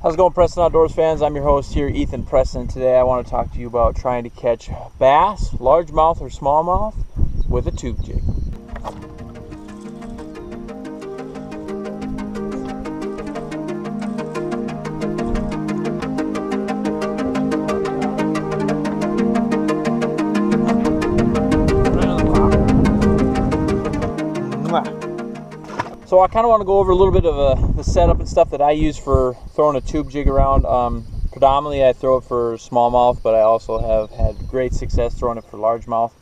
How's it going, Preston Outdoors fans? I'm your host here, Ethan Preston. Today I want to talk to you about trying to catch bass, largemouth or smallmouth, with a tube jig. So I kind of want to go over a little bit of the setup and stuff that I use for throwing a tube jig around. Predominantly I throw it for smallmouth, but I also have had great success throwing it for largemouth.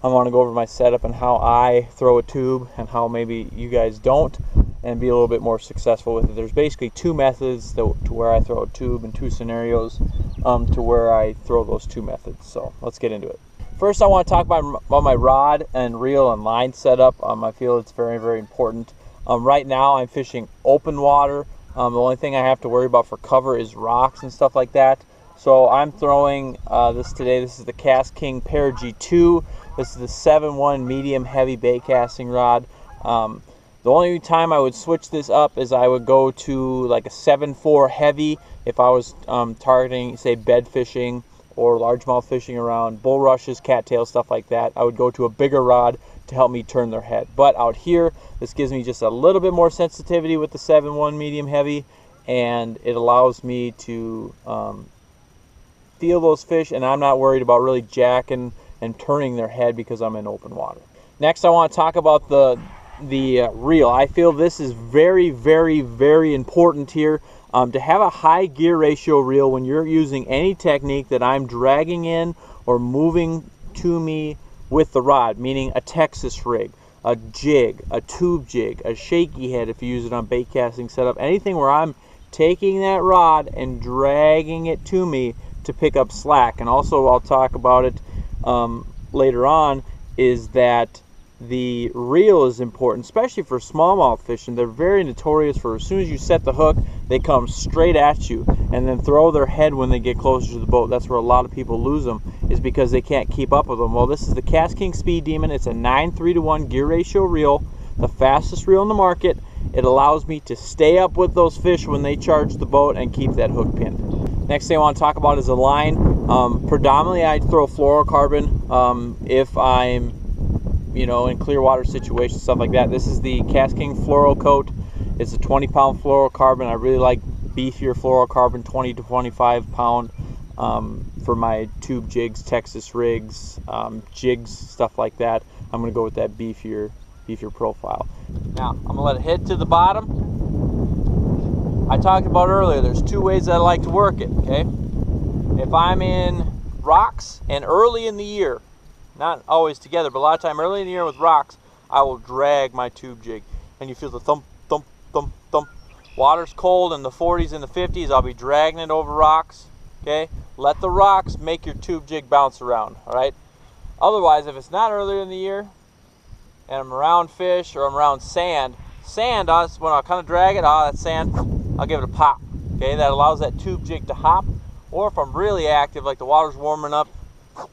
I want to go over my setup and how I throw a tube and how maybe you guys don't, and be a little bit more successful with it. There's basically two methods to where I throw a tube, and two scenarios to where I throw those two methods. So let's get into it. First, I want to talk about my rod and reel and line setup. I feel it's very, very important. Right now I'm fishing open water. The only thing I have to worry about for cover is rocks and stuff like that. So I'm throwing this today. This is the Cast King Pair G2. This is the 7-1 medium heavy bait casting rod. The only time I would switch this up is I would go to like a 7-4 heavy if I was targeting, say, bed fishing or largemouth fishing around bulrushes, cattails, stuff like that. I would go to a bigger rod to help me turn their head. But out here, this gives me just a little bit more sensitivity with the 7-1 medium heavy, and it allows me to feel those fish, and I'm not worried about really jacking and turning their head because I'm in open water. Next, I want to talk about the reel. I feel this is very, very, very important here. To have a high gear ratio reel when you're using any technique that I'm dragging in or moving to me with the rod, meaning a Texas rig, a jig, a tube jig, a shaky head if you use it on bait casting setup, anything where I'm taking that rod and dragging it to me to pick up slack. And also, I'll talk about it later on, is that the reel is important, especially for smallmouth fishing. They're very notorious for, as soon as you set the hook, they come straight at you and then throw their head when they get closer to the boat. That's where a lot of people lose them, is because they can't keep up with them. Well, this is the Cast King Speed Demon. It's a 9:3-to-1 gear ratio reel, the fastest reel in the market. It allows me to stay up with those fish when they charge the boat and keep that hook pinned. Next thing I want to talk about is a line. Predominantly I throw fluorocarbon if I'm in clear water situations, stuff like that. This is the Cast King Fluoro Coat. It's a 20-pound fluorocarbon. I really like beefier fluorocarbon, 20 to 25 pound, for my tube jigs, Texas rigs, jigs, stuff like that. I'm going to go with that beefier profile. Now, I'm going to let it hit to the bottom. I talked about earlier, there's two ways that I like to work it, okay? If I'm in rocks and early in the year, not always together, but a lot of time early in the year with rocks, I will drag my tube jig, and you feel the thump, thump, thump, thump. Water's cold in the 40s and the 50s, I'll be dragging it over rocks, okay? Let the rocks make your tube jig bounce around, all right? Otherwise, if it's not earlier in the year, and I'm around fish or I'm around sand, when I'll kind of drag it, that's sand, I'll give it a pop, okay? That allows that tube jig to hop. Or if I'm really active, like the water's warming up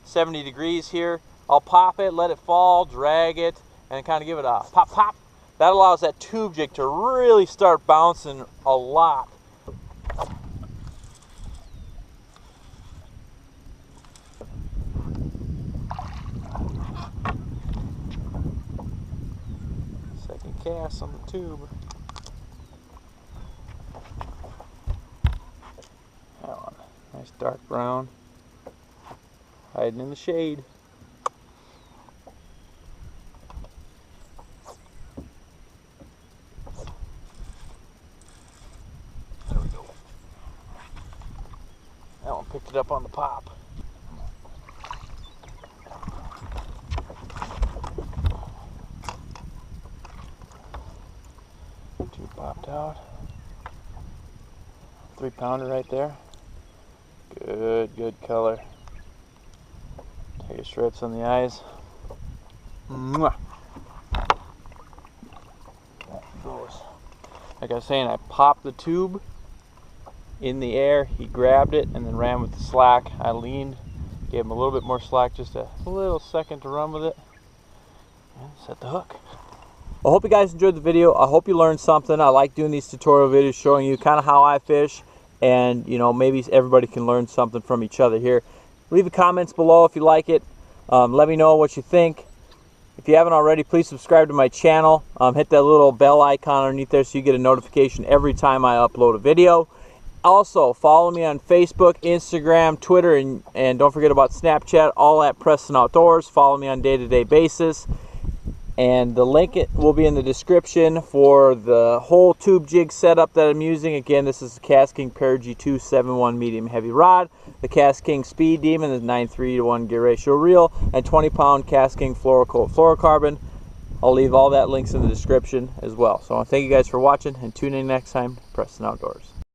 70 degrees here, I'll pop it, let it fall, drag it, and kind of give it a pop, pop. That allows that tube jig to really start bouncing a lot. Second cast on the tube. That one, nice dark brown, hiding in the shade. That one picked it up on the pop. Two popped out. 3-pounder right there. Good color. Take your strips on the eyes. Mwah. Like I was saying, I popped the tube in the air. He grabbed it and then ran with the slack. I leaned, gave him a little bit more slack, just a little second to run with it, and set the hook. I hope you guys enjoyed the video. I hope you learned something. I like doing these tutorial videos showing you kind of how I fish and you know, maybe everybody can learn something from each other here. Leave the comments below if you like it. Let me know what you think. If you haven't already, please subscribe to my channel. Hit that little bell icon underneath there so you get a notification every time I upload a video. Also, follow me on Facebook, Instagram, Twitter, and don't forget about Snapchat, all at Preston Outdoors. Follow me on a day-to-day basis. And the link will be in the description for the whole tube jig setup that I'm using. Again, this is the KastKing Perigee 271 medium heavy rod, the KastKing Speed Demon, the 9:3:1 gear ratio reel, and 20-pound KastKing Fluorocoat fluorocarbon. I'll leave all that links in the description as well. So I want to thank you guys for watching, and tune in next time, Preston Outdoors.